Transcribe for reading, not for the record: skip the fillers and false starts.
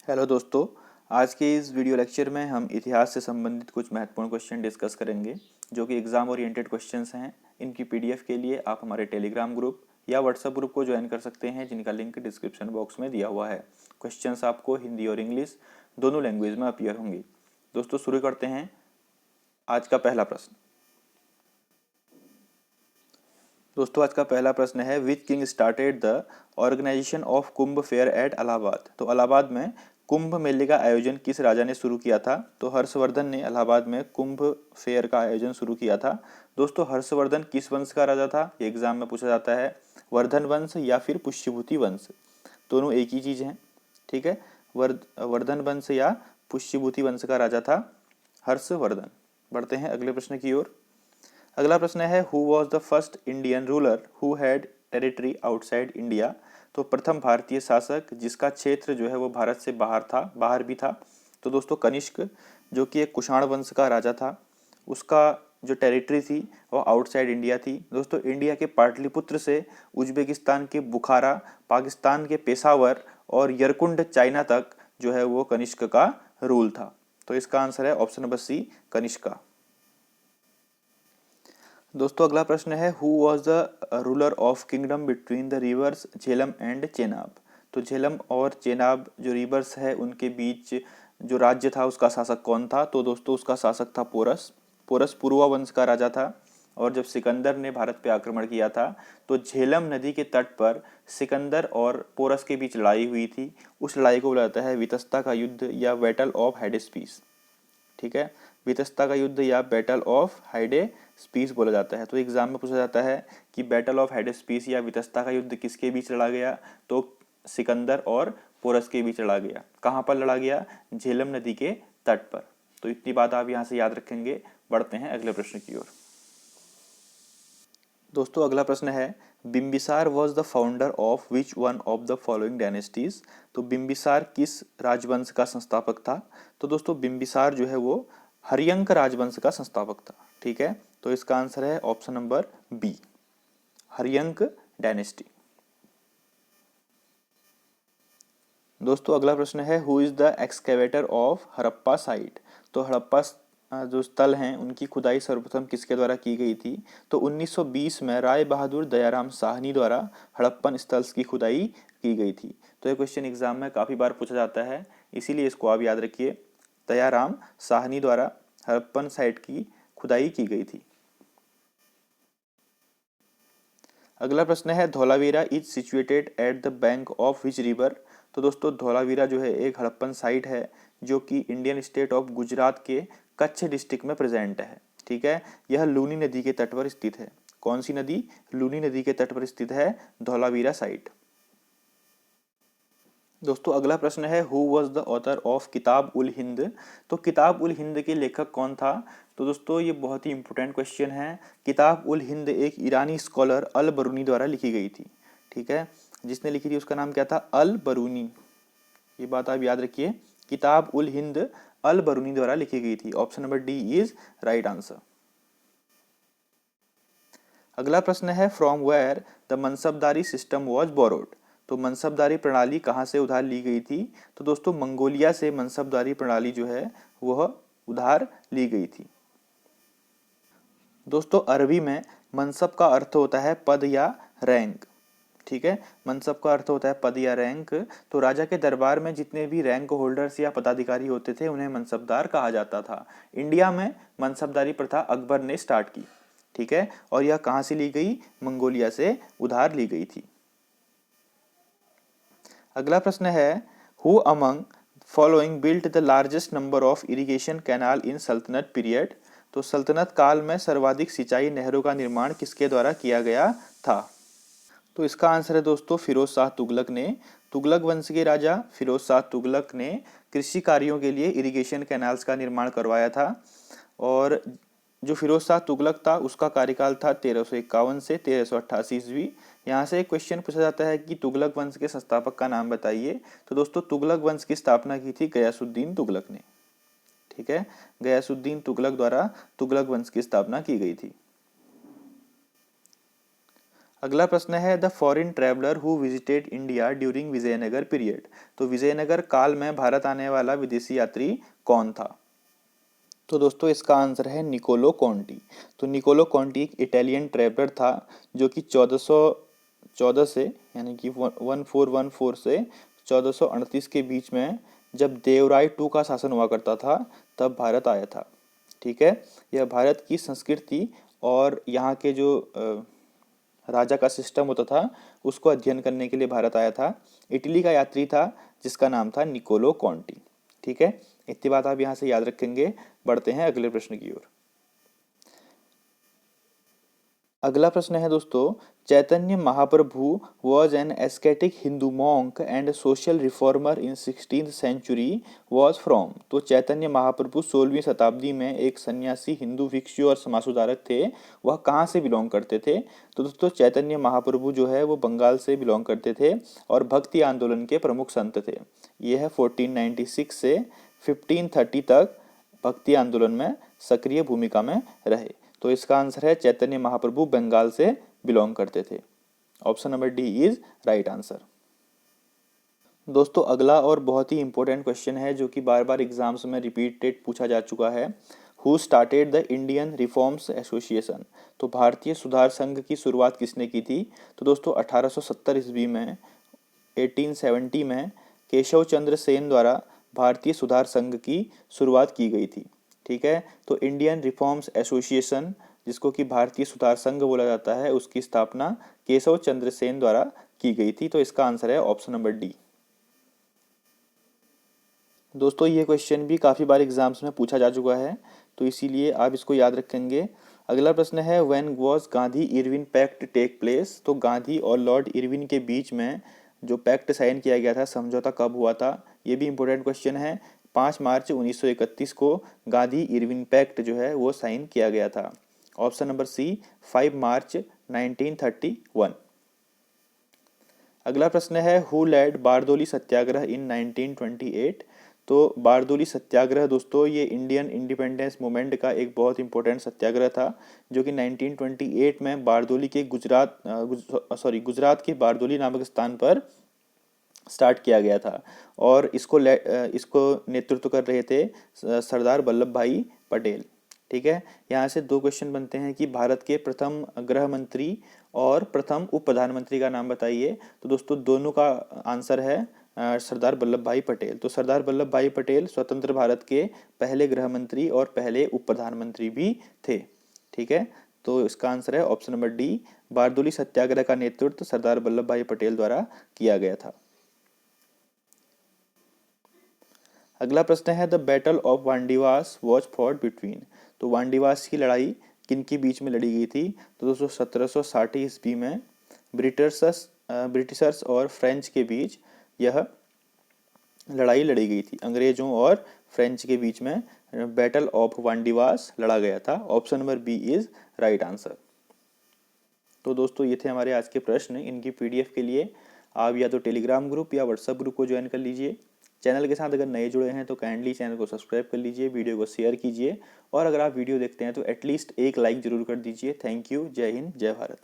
Hello दोस्तों। आज के इस वीडियो लेक्चर में हम इतिहास से संबंधित कुछ महत्वपूर्ण क्वेश्चन डिस्कस करेंगे जो कि एग्जाम ओरिएंटेड क्वेश्चंस हैं। इनकी पीडीएफ के लिए आप हमारे टेलीग्राम ग्रुप या व्हाट्सएप ग्रुप को ज्वाइन कर सकते हैं, जिनका लिंक डिस्क्रिप्शन बॉक्स में दिया हुआ है। क्वेश्चंस आपको हिंदी और इंग्लिश दोनों लैंग्वेज में अपीयर होंगे। दोस्तों शुरू करते हैं। आज का पहला प्रश्न आज का पहला प्रश्न है, which king started the organisation of Kumbh fair at Allahabad. तो इलाहाबाद में कुंभ मेले का आयोजन किस राजा ने शुरू किया था? तो हर्षवर्धन ने इलाहाबाद में कुंभ फेयर का आयोजन शुरू किया था। दोस्तों हर्षवर्धन किस वंश का राजा था? ये एग्जाम में पूछा जाता है। वर्धन वंश या फिर पुष्यभूति वंश, दोनों एक ही चीज है। ठीक है, वर्धन वंश या पुष्यभूति वंश का राजा था हर्षवर्धन। बढ़ते हैं अगले प्रश्न की ओर। अगला प्रश्न है, who was the first Indian ruler who had territory outside India. तो प्रथम भारतीय शासक जिसका क्षेत्र जो है वो भारत से बाहर भी था। तो दोस्तों कनिष्क, जो कि एक कुषाण वंश का राजा था, उसका जो टेरिटरी थी वो आउटसाइड इंडिया थी। दोस्तों इंडिया के पाटलिपुत्र से उज्बेकिस्तान के बुखारा, पाकिस्तान के पेशावर और यरकुंड चाइना तक जो है वो कनिष्क का रूल था। तो इसका आंसर है ऑप्शन नंबर सी, कनिष्का। दोस्तों अगला प्रश्न है, who was the ruler of kingdom between the reverse Jhelum and Chenab. तो झेलम और चेनाब जो रिवर्स है उनके बीच जो राज्य था उसका शासक कौन था? तो दोस्तों उसका शासक था पोरस। पोरस पुरुवा वंश का राजा था। और जब सिकंदर ने भारत पे आक्रमण किया था तो झेलम नदी के तट पर सिकंदर और पोरस के बीच लड़ाई हुई थी। उस लड़ाई को बुलाता है वितस्ता का युद्ध या बैटल ऑफ हेडेस्पीस। ठीक है, वितस्ता का युद्ध या बैटल ऑफ हाइडेस्पीस बोला जाता है। तो एग्जाम में पूछा जाता है कि बैटल ऑफ हाइडेस्पीस या वितस्ता का युद्ध किसके बीच लड़ा गया? तो सिकंदर और पोरस के बीच लड़ा गया। कहाँ पर लड़ा गया? झेलम नदी के तट पर। तो इतनी बात आप यहाँ से याद रखेंगे। बढ़ते हैं अगले प्रश्न की ओर। दोस्तों अगला प्रश्न है, Bimbisara was the founder of which one of the following dynasties. तो बिम्बिसार किस राजवंश का संस्थापक था? तो दोस्तों बिम्बिसार जो है वो हर्यंक राजवंश का संस्थापक था। ठीक है, तो इसका आंसर है option number B, Haryanka dynasty. दोस्तों अगला प्रश्न है, who is the excavator of Harappa site. तो हड़प्पा जो स्थल हैं उनकी खुदाई सर्वप्रथम किसके द्वारा की गई थी? तो 1920 में राय बहादुर दयाराम साहनी द्वारा हड़प्पन स्थल की खुदाई की गई थी। तो ये क्वेश्चन एग्जाम में काफी बार पूछा जाता है, इसीलिए इसको आप याद रखिए। दयाराम साहनी द्वारा हड़प्पन साइट की खुदाई की गई थी। अगला प्रश्न है, Dholavira is situated at the bank of which river. तो दोस्तों धौलावीरा जो है एक हड़प्पन साइट है जो कि इंडियन स्टेट ऑफ गुजरात के कच्छ डिस्ट्रिक्ट में प्रेजेंट है। ठीक है, यह लूनी नदी के तट पर स्थित है। कौन सी नदी? लूनी नदी के तट पर स्थित है धौलावीरा साइट। दोस्तों अगला प्रश्न है, who was the author of किताब उल हिंद। तो किताब उल हिंद के लेखक कौन था? तो दोस्तों ये बहुत ही इंपॉर्टेंट क्वेश्चन है। किताब उल हिंद एक ईरानी स्कॉलर अल बरूनी द्वारा लिखी गई थी। ठीक है, जिसने लिखी थी उसका नाम क्या था? अल बरूनी। ये बात आप याद रखिए, किताब उल हिंद अल बरूनी द्वारा लिखी गई थी। Option number D is right answer. अगला प्रश्न है, from where the Mansabdari system was borrowed. तो मनसबदारी प्रणाली कहाँ से उधार ली गई थी? तो दोस्तों मंगोलिया से मनसबदारी प्रणाली जो है वह उधार ली गई थी। दोस्तों अरबी में मनसब का अर्थ होता है पद या रैंक। ठीक है, मनसब का अर्थ होता है पद या रैंक। तो राजा के दरबार में जितने भी रैंक होल्डर्स या पदाधिकारी होते थे उन्हें मनसबदार कहा जाता था। इंडिया में मनसबदारी प्रथा अकबर ने स्टार्ट की। ठीक है, और यह कहां से ली गई? मंगोलिया से उधार ली गई थी। अगला प्रश्न है, who among following built the largest number of irrigation canal in सल्तनत पीरियड। तो सल्तनत काल में सर्वाधिक सिंचाई नहरों का निर्माण किसके द्वारा किया गया था? तो इसका आंसर है दोस्तों फिरोज शाह तुगलक ने। तुगलक वंश के राजा फिरोज शाह तुगलक ने कृषि कार्यों के लिए इरिगेशन कैनाल्स का निर्माण करवाया था। और जो फिरोज शाह तुगलक था उसका कार्यकाल था 1351 से 1388 ईस्वी। यहाँ से एक क्वेश्चन पूछा जाता है कि तुगलक वंश के संस्थापक का नाम बताइए। तो दोस्तों तुगलक वंश की स्थापना की थी गयासुद्दीन तुगलक ने। ठीक है, गयासुद्दीन तुगलक द्वारा तुगलक वंश की स्थापना की गई थी। अगला प्रश्न है the foreign traveller who visited India during Vijayanagara period. तो विजयनगर काल में भारत आने वाला विदेशी यात्री कौन था? तो दोस्तों इसका आंसर है निकोलो कॉन्टी। तो निकोलो कॉन्टी एक इटालियन ट्रैवलर था जो कि 1414 से यानी कि 1414 से 1438 के बीच में, जब देवराय टू का शासन हुआ करता था, तब भारत आया था। ठीक है, यह भारत की संस्कृति और यहाँ के जो राजा का सिस्टम होता था उसको अध्ययन करने के लिए भारत आया था। इटली का यात्री था जिसका नाम था निकोलो कॉन्टी। ठीक है, इतनी बात आप यहाँ से याद रखेंगे। बढ़ते हैं अगले प्रश्न की ओर। अगला प्रश्न है दोस्तों, Chaitanya Mahaprabhu was an ascetic Hindu monk and social reformer in 16th century was from. तो चैतन्य महाप्रभु 16वीं शताब्दी में एक सन्यासी हिंदू भिक्षु और समाज सुधारक थे। वह कहाँ से बिलोंग करते थे? तो दोस्तों चैतन्य महाप्रभु जो है वो बंगाल से बिलोंग करते थे और भक्ति आंदोलन के प्रमुख संत थे। ये है 1496 से 1530 तक भक्ति आंदोलन में सक्रिय भूमिका में रहे। तो इसका आंसर है चैतन्य महाप्रभु बंगाल से बिलोंग करते थे। Option number D is right answer. दोस्तों अगला और बहुत ही इंपॉर्टेंट क्वेश्चन है जो कि बार बार एग्जाम्स में रिपीटेड पूछा जा चुका है। Who started the Indian reforms association. तो भारतीय सुधार संघ की शुरुआत किसने की थी? तो दोस्तों 1870 ईस्वी में 1870 में केशव चंद्र सेन द्वारा भारतीय सुधार संघ की शुरुआत की गई थी। ठीक है, तो इंडियन रिफॉर्म्स एसोसिएशन जिसको कि भारतीय सुधार संघ बोला जाता है, उसकी स्थापना केशव चंद्र सेन द्वारा की गई थी। तो इसका आंसर है ऑप्शन नंबर डी। दोस्तों ये क्वेश्चन भी काफ़ी बार एग्जाम्स में पूछा जा चुका है, तो इसीलिए आप इसको याद रखेंगे। अगला प्रश्न है when was Gandhi Irwin pact take place. तो गांधी और लॉर्ड इरविन के बीच में जो पैक्ट साइन किया गया था, समझौता कब हुआ था? ये भी इंपॉर्टेंट क्वेश्चन है। 5 मार्च 1931 को गांधी इरविन पैक्ट जो है वो साइन किया गया था। ऑप्शन नंबर सी 5 मार्च 1931। अगला प्रश्न है हु लेड बारदोली सत्याग्रह इन 1928। तो बारदोली सत्याग्रह दोस्तों ये इंडियन इंडिपेंडेंस मूवमेंट का एक बहुत इंपॉर्टेंट सत्याग्रह था जो कि 1928 में बारदोली के गुजरात के बारदोली नामक स्थान पर स्टार्ट किया गया था। और इसको नेतृत्व कर रहे थे सरदार वल्लभ भाई पटेल। ठीक है, यहाँ से दो क्वेश्चन बनते हैं कि भारत के प्रथम गृह मंत्री और प्रथम उप प्रधानमंत्री का नाम बताइए। तो दोस्तों दोनों का आंसर है सरदार वल्लभ भाई पटेल। तो सरदार वल्लभ भाई पटेल स्वतंत्र भारत के पहले गृह मंत्री और पहले उप प्रधानमंत्री भी थे। ठीक है, तो इसका आंसर है option number D. Bardoli Satyagraha का नेतृत्व सरदार वल्लभ भाई पटेल द्वारा किया गया था। अगला प्रश्न है the battle of Wandiwash was fought between. तो वांडीवास की लड़ाई किन के बीच में लड़ी गई थी? तो दोस्तों 1760 ईस्वी में ब्रिटिशर्स और फ्रेंच के बीच यह लड़ाई लड़ी गई थी। अंग्रेजों और फ्रेंच के बीच में बैटल ऑफ वांडीवास लड़ा गया था। Option number B is right answer. तो दोस्तों ये थे हमारे आज के प्रश्न। इनकी पीडीएफ के लिए आप या तो टेलीग्राम ग्रुप या व्हाट्सएप ग्रुप को ज्वाइन कर लीजिए। चैनल के साथ अगर नए जुड़े हैं तो काइंडली चैनल को सब्सक्राइब कर लीजिए, वीडियो को शेयर कीजिए और अगर आप वीडियो देखते हैं तो एटलीस्ट एक लाइक जरूर कर दीजिए। Thank you. जय हिंद, जय भारत।